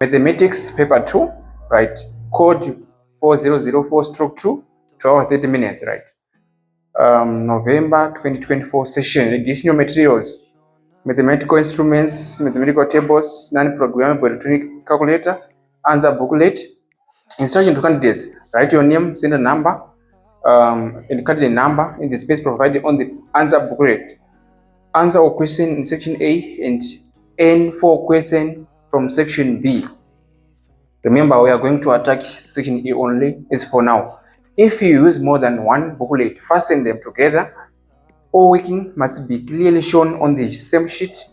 Mathematics paper 2, right? Code 4004/2, 12:30 minutes, right? November 2024 session. Additional materials: mathematical instruments, mathematical tables, non-programmable electronic calculator, answer booklet. Instruction to candidates: write your name, send a number, and candidate number in the space provided on the answer booklet. Answer a question in section A and N for question from section B. Remember, we are going to attack section A only, is for now. If you use more than one booklet, fasten them together. All working must be clearly shown on the same sheet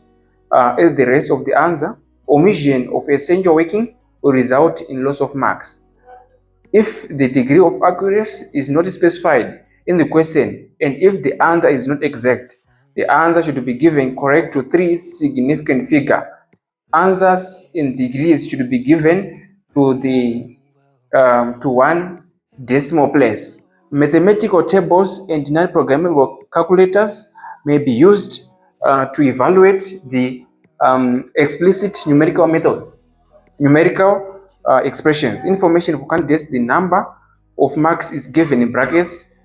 as the rest of the answer. Omission of essential working will result in loss of marks. If the degree of accuracy is not specified in the question, and if the answer is not exact, the answer should be given correct to 3 significant figures. Answers in degrees should be given to 1 decimal place. Mathematical tables and non-programmable calculators may be used to evaluate the explicit numerical methods, numerical expressions. Information for candidates: the number of marks is given in brackets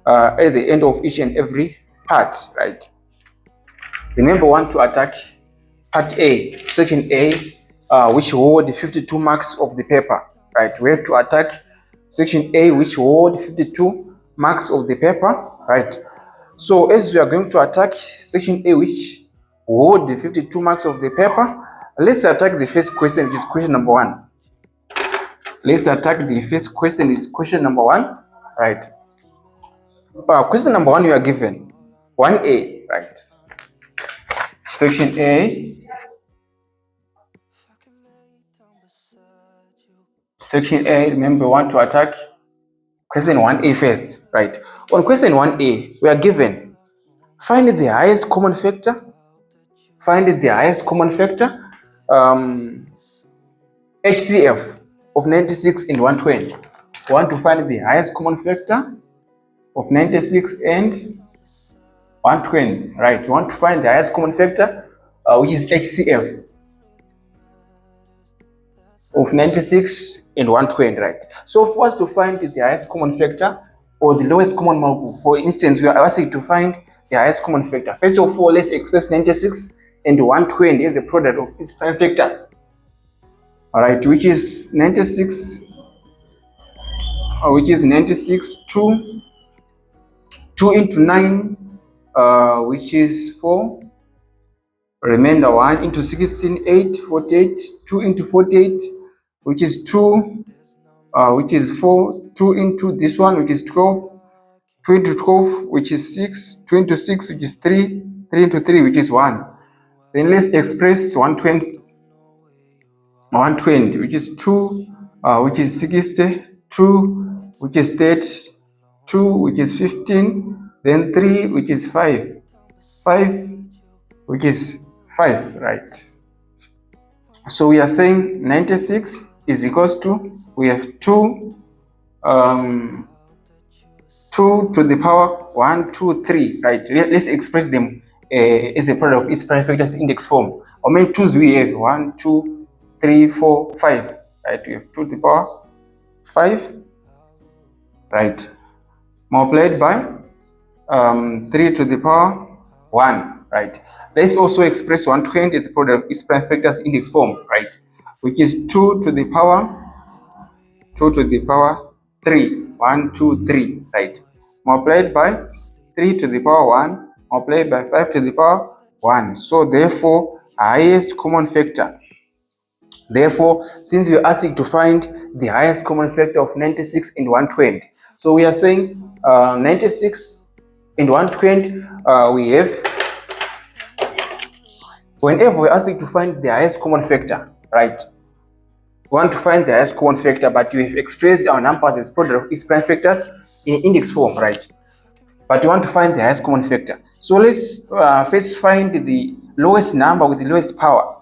at the end of each and every part, right? Remember, we want to attack part A, section A, which hold 52 marks of the paper, right? We have to attack section A, which hold 52 marks of the paper, right? So as we are going to attack section A, which hold the 52 marks of the paper, let's attack the first question, which is question number 1. Let's attack the first question, is question number 1, right? Question number 1, you are given 1A, right? Section A. Section A, remember, we want to attack question 1A first, right? On question 1A, we are given, find the highest common factor. Find the highest common factor, HCF of 96 and 120. We want to find the highest common factor of 96 and 120, right? We want to find the highest common factor, which is HCF of 96 and 120, right? So for us to find the highest common factor or the lowest common multiple, for instance, we are asking to find the highest common factor. First of all, let's express 96 and 120 as a product of its prime factors, all right, which is 96, 2 into 9, which is 4, remainder 1 into 16, 8, 48, 2 into 48, which is 2, which is 4, 2 into this one, which is 12, 2 into 12, which is 6, 2 into 6, which is 3, 3 into 3, which is 1. Then let's express 120, which is 2, which is 60, 2, which is 30, 2, which is 15, then 3, which is 5, 5, which is 5, right? So we are saying 96 is equals to, we have 2 to the power 1, 2, 3, right? Let's express them as a product of its prime factors index form. How many 2's we have? 1, 2, 3, 4, 5, right? We have 2 to the power 5, right? Multiplied by 3 to the power 1, right? Let's also express 120 as a product of its prime factors index form, right? Which is 2 to the power 3, 1, 2, 3, right? Multiplied by 3 to the power 1, multiplied by 5 to the power 1. So therefore, highest common factor. Therefore, since we are asking to find the highest common factor of 96 and 120, so we are saying 96 and 120, we have, whenever we're asking to find the highest common factor, right? We want to find the highest common factor, but we have expressed our numbers as product of its prime factors in index form, right? But we want to find the highest common factor. So let's first find the lowest number with the lowest power.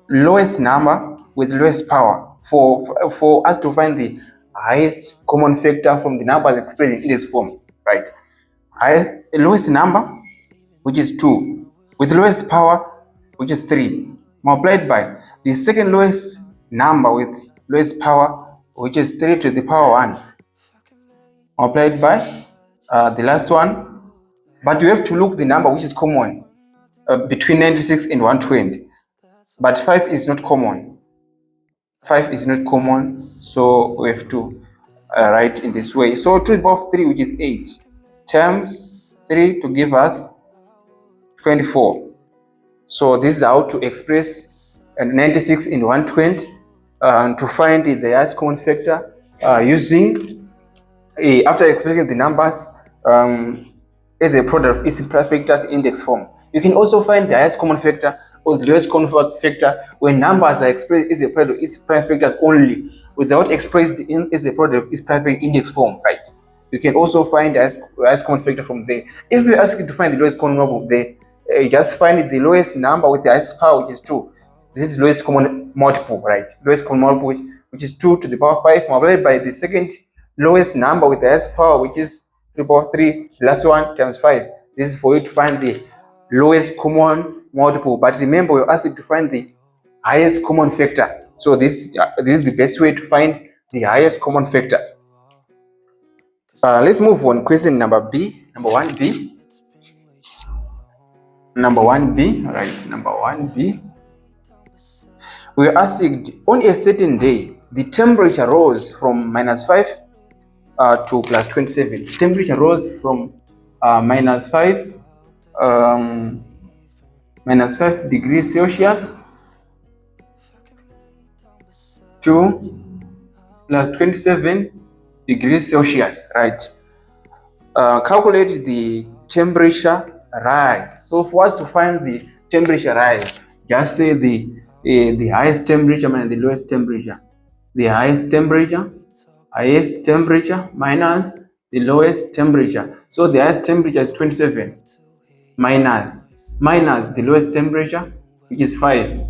Lowest number with lowest power for us to find the highest common factor from the numbers expressed in index form, right? Lowest number, which is 2. with the lowest power, which is 3, multiplied by the second lowest number with lowest power, which is 3 to the power 1, multiplied by the last one. But you have to look the number which is common between 96 and 120. But 5 is not common. 5 is not common, so we have to write in this way. So 2 to the power of 3, which is 8, times 3 to give us 24. So this is how to express 96 in 120 to find the highest common factor using after expressing the numbers as a product of its prime factors index form. You can also find the highest common factor or the lowest common factor when numbers are expressed as a product of its prime factors only, without expressed as a product of its prime factor index form, right? You can also find the highest common factor from there. If you ask you to find the lowest common number there, you just find the lowest number with the highest power, which is 2. This is lowest common multiple, right? Lowest common multiple, which is 2 to the power 5, multiplied by the second lowest number with the highest power, which is 2 to the power 3, the last one times 5. This is for you to find the lowest common multiple. But remember, we're asked to find the highest common factor. So this is the best way to find the highest common factor. Let's move on. Question number B, number 1B. Number 1B, right? Number 1B. We are asked, on a certain day, the temperature rose from -5 to +27. The temperature rose from -5 degrees Celsius to +27 degrees Celsius, right? Calculate the temperature rise. So for us to find the temperature rise, just say the highest temperature minus the lowest temperature. The highest temperature minus the lowest temperature. So the highest temperature is 27 minus the lowest temperature, which is 5.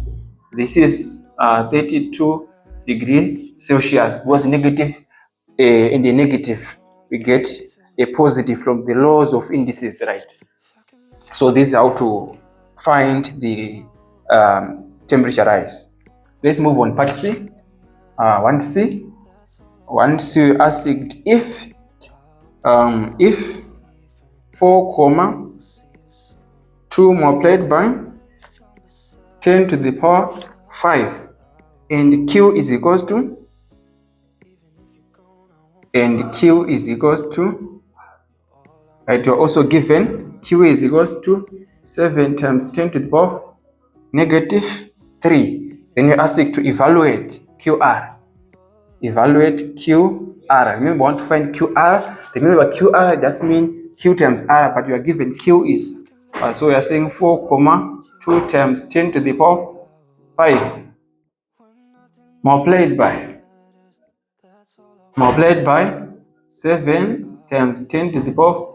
This is 32 degrees Celsius. Was negative in the negative, we get a positive from the laws of indices, right? So this is how to find the temperature rise. Let's move on. Part C. 1C. 1C asked if 4, 2 multiplied by 10 to the power 5 and Q is equals to right, you're also given Q is equals to 7 times 10 to the power -3. Then you're asked to evaluate QR. Evaluate QR. Remember, we want to find QR. Remember, QR just means Q times R, but you are given Q is. So we are saying 4, 2 times 10 to the power 5 multiplied by 7 times 10 to the power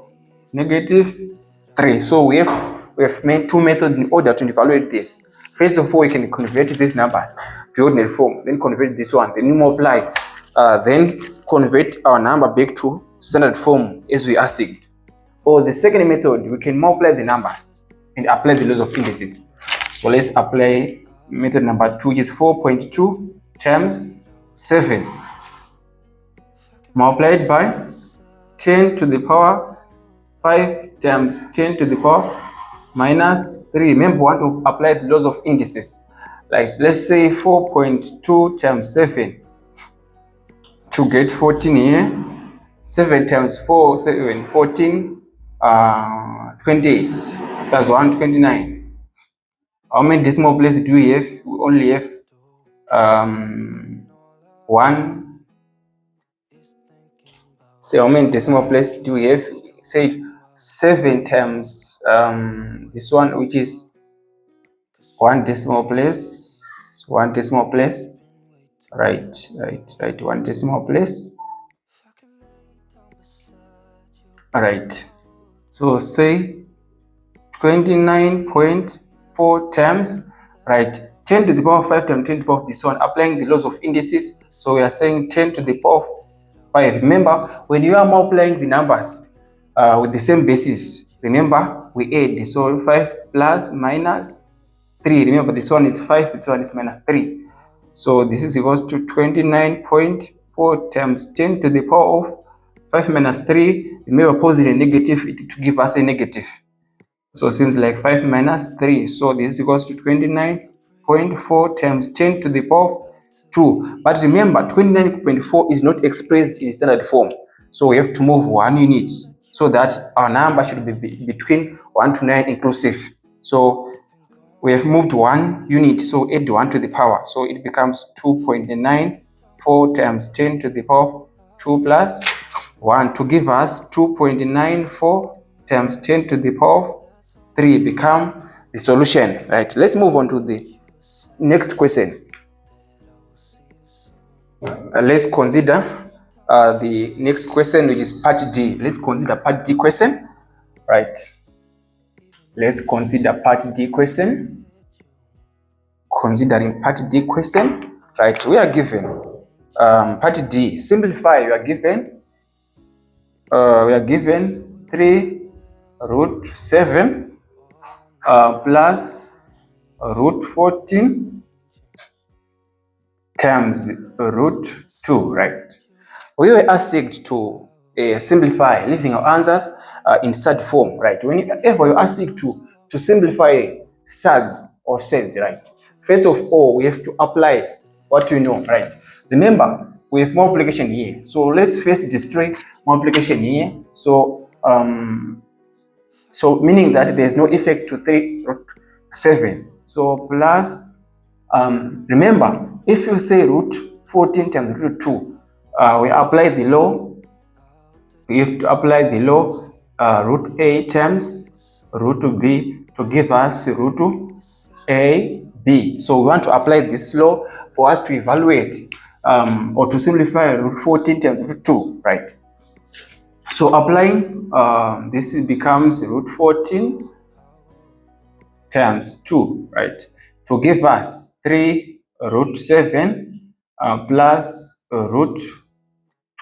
-3. So we have made two methods in order to evaluate this. First of all, we can convert these numbers to ordinary form, then convert this one, then we multiply, then convert our number back to standard form as we asked. Or the second method, we can multiply the numbers and apply the laws of indices. So let's apply method number 2, which is 4.2 times 7 multiplied by 10 to the power 5 times 10 to the power -3. Remember, we want to apply the laws of indices. Like, let's say 4.2 times 7 to get 14 here. 7 times 4, 7, 14, 28. That's 129. How many decimal places do we have? We only have 1. So how many decimal places do we have? Say 7 times this one, which is 1 decimal place. 1 decimal place. Right. 1 decimal place. All right. So say 29.4 times, right? 10 to the power 5 times 10 to the power of this one, applying the laws of indices. So we are saying 10 to the power 5. Remember, when you are multiplying the numbers with the same basis, remember, we add. So 5 plus minus 3. Remember, this one is 5, this one is minus 3. So this is equals to 29.4 times 10 to the power of 5 minus 3. Remember, positive and negative, it to give us a negative. So since like 5 minus 3, so this is equals to 29.4 times 10 to the power of 2. But remember, 29.4 is not expressed in standard form. So we have to move 1 unit so that our number should be between 1 to 9 inclusive. So we have moved 1 unit, so add 1 to the power. So it becomes 2.94 times 10 to the power of 2 plus 1 to give us 2.94 times 10 to the power of 3 become the solution, right? Let's move on to the next question. Let's consider the next question, which is part D. Let's consider part D question, right? Let's consider part D question. Considering part D question, right? We are given part D. Simplify. We are given 3 root 7 plus root 14 times root 2, right? We were asked to simplify, leaving our answers in sad form, right? Whenever you are asked to simplify SADs or SEDs, right? First of all, we have to apply what we know, right? Remember, we have multiplication here. So let's first destroy multiplication here. So meaning that there is no effect to 3 root 7. So plus, remember, if you say root 14 times root 2, we apply the law. We have to apply the law root A times root B to give us root A B. So we want to apply this law for us to evaluate or to simplify root 14 times root 2, right? So applying this becomes root 14 times 2, right? To give us 3 root 7 plus root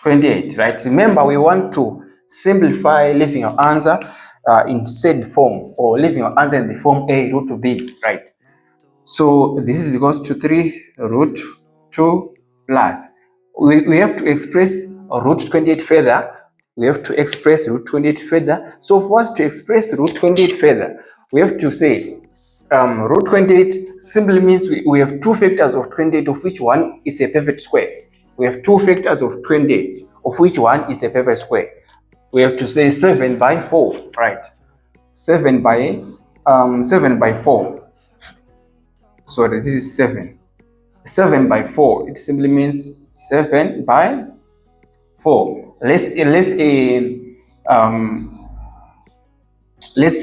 28, right? Remember, we want to simplify, leaving our answer in said form, or leaving our answer in the form A root B, right? So this is equals to 3 root 2 plus. We have to express root 28 further. We have to express root 28 further. So for us to express root 28 further, we have to say root 28 simply means we have 2 factors of 28, of which one is a perfect square. We have 2 factors of 28, of which one is a perfect square. We have to say 7 by 4, right? 7 by 4. So this is 7. 7 by 4. It simply means 7 by 4. Let's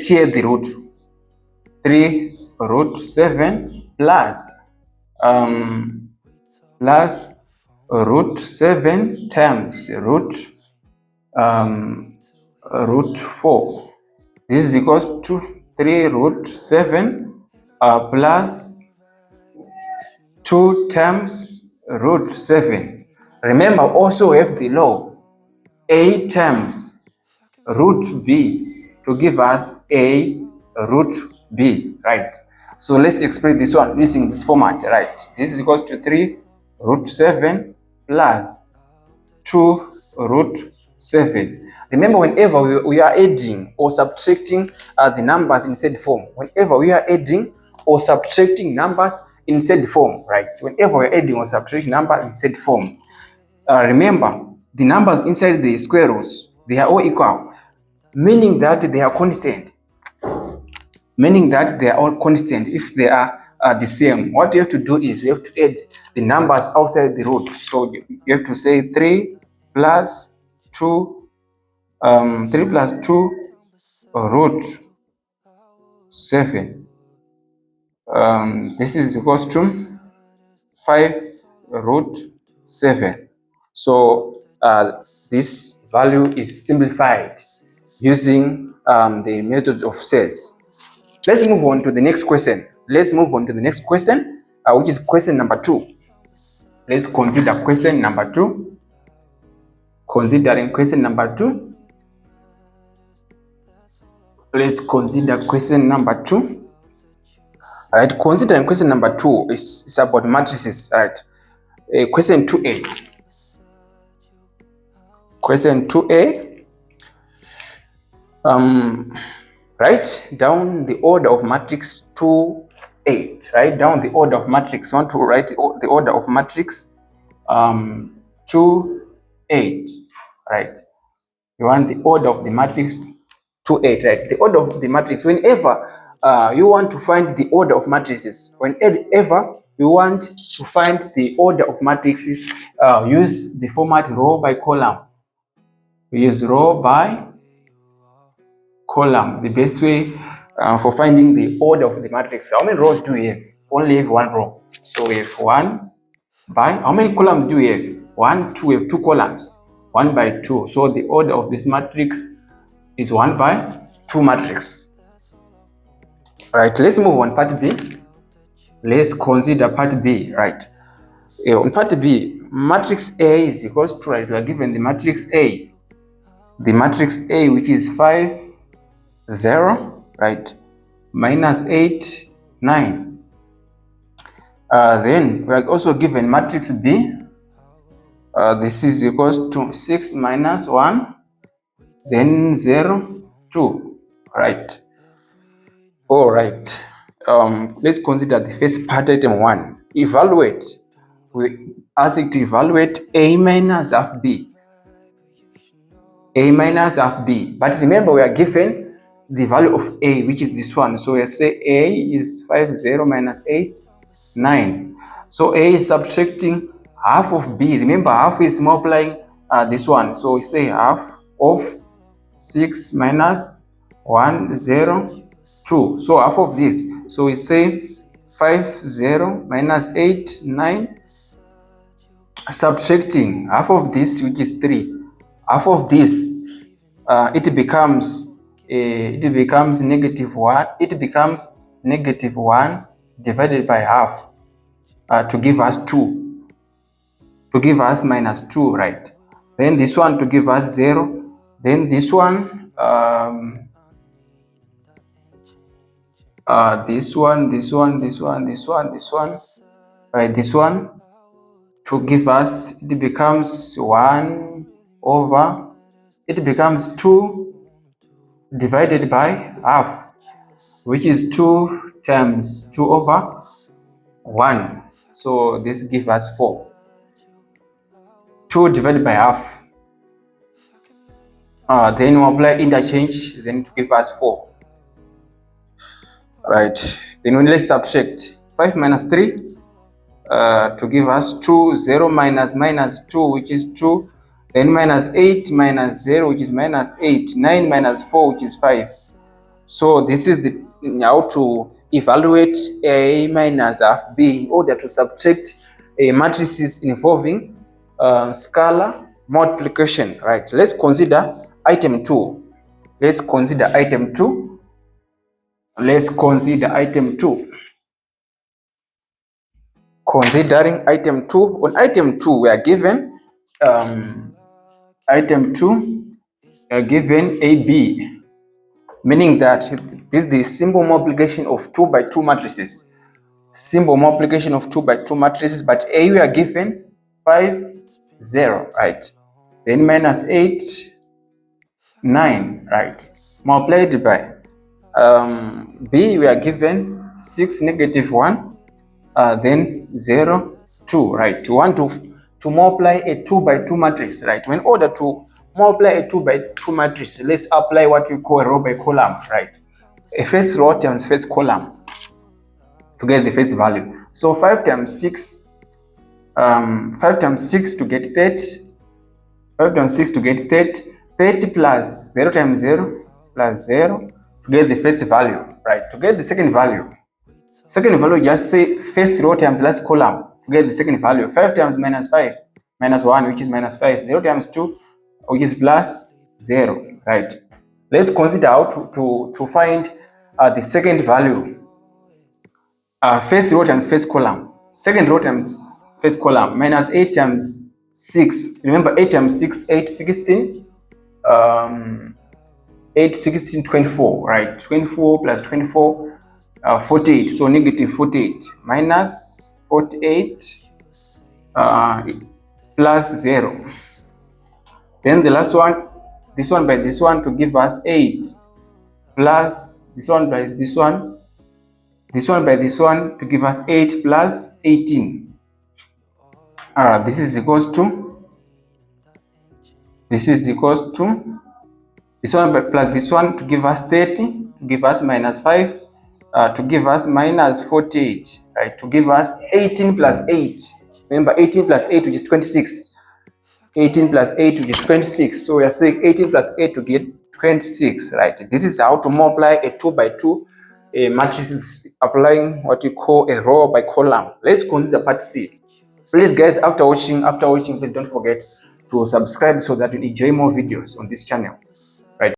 share the root. 3 root 7 plus root 7 times root 4. This is equals to 3 root 7 plus 2 times root 7. Remember, also have the law A times root B to give us A root B, right? So let's express this one using this format, right? This is equals to 3 root 7 plus 2 root 7. Remember, whenever we are adding or subtracting the numbers in said form, whenever we are adding or subtracting numbers in said form, right? Whenever we're adding or subtracting numbers in said form, remember, the numbers inside the square roots, they are all equal, meaning that they are constant. Meaning that they are all constant. If they are the same, what you have to do is you have to add the numbers outside the root. So you have to say 3 plus 2, 3 plus 2 root 7. This is equals to 5 root 7. So this value is simplified using the method of cells. Let's move on to the next question. Which is question number 2. Let's consider question number 2. Considering question number 2, Let's consider question number 2. Alright, considering question number 2 is about matrices. Alright, question 2a. Question 2a. Write down the order of matrix 2, 8. Write down the order of matrix. You want to write the order of matrix 2, 8. Right. You want the order of the matrix 2, 8. Right. The order of the matrix. Whenever you want to find the order of matrices, whenever you want to find the order of matrices, use the format row by column. We use row by column. The best way for finding the order of the matrix. How many rows do we have? Only have one row. So we have 1 by, how many columns do we have? 1, 2, we have 2 columns. 1 by 2. So the order of this matrix is 1 by 2 matrix. Right, let's move on part B. Let's consider part B. Right. On part B, matrix A is equals to, right, we are given the matrix A. The matrix A, which is 5, 0, right, minus 8, 9. Then we are also given matrix B. This is equals to 6 minus 1, then 0, 2, right? All right. Let's consider the first part, item 1. Evaluate. We ask it to evaluate A minus half B. A minus half B. But remember, we are given the value of A, which is this one. So we say A is 5, 0 minus 8, 9. So A is subtracting half of B. Remember, half is multiplying this one. So we say half of 6 minus 1, 0, 2. So half of this. So we say 5, 0 minus 8, 9. Subtracting half of this, which is 3. Half of this, it becomes negative 1. It becomes negative 1 divided by half to give us 2. To give us minus 2, right? Then this one to give us 0. Then this one, this one, by this one to give us, it becomes 1 over, it becomes 2 divided by half, which is 2 times 2 over 1. So this gives us 4. 2 divided by half. Then we apply interchange, then to give us 4. Right. Then let's subtract 5 minus 3 to give us 2. 0 minus 2, which is 2. Then minus 8 minus 0, which is minus 8. 9 minus 4, which is 5. So this is the how to evaluate A minus half B in order to subtract matrices involving scalar multiplication. Right. Let's consider item 2. Let's consider item 2. Let's consider item 2. Considering item 2. On item 2, we are given item 2 we are given AB, meaning that this is the simple multiplication of 2 by 2 matrices. Simple multiplication of 2 by 2 matrices, but A we are given 5, 0, right? Then minus 8, 9, right? Multiplied by B we are given 6, negative 1, then 0, 2, right? We want to multiply a 2 by 2 matrix, right? In order to multiply a 2 by 2 matrix, let's apply what we call a row by column, right? A first row times first column to get the first value. So 5 times 6, 5 times 6 to get 30. 5 times 6 to get 30. 30 plus 0 times 0 plus 0 to get the first value, right? To get the second value. Second value, just say first row times last column to get the second value. 5 times minus 5, minus 1, which is minus 5. 0 times 2, which is plus 0, right? Let's consider how to find the second value. First row times first column. Second row times first column. Minus 8 times 6. Remember, 8 times 6, 8, 16. 8, 16, 24, right? 24 plus 24, 48. So negative 48 minus 48 plus 0. Then the last one, this one by this one to give us 8 plus this one by this one by this one to give us 8 plus 18. This is equals to this one by plus this one to give us 30, to give us minus 5, to give us minus 48, right? To give us 18 plus 8. Remember 18 plus 8 which is 26. 18 plus 8 which is 26. So we are saying 18 plus 8 to get 26, right? This is how to multiply a 2 by 2 matrices, applying what you call a row by column. Let's consider part C. Please guys, after watching, please don't forget to subscribe so that you enjoy more videos on this channel.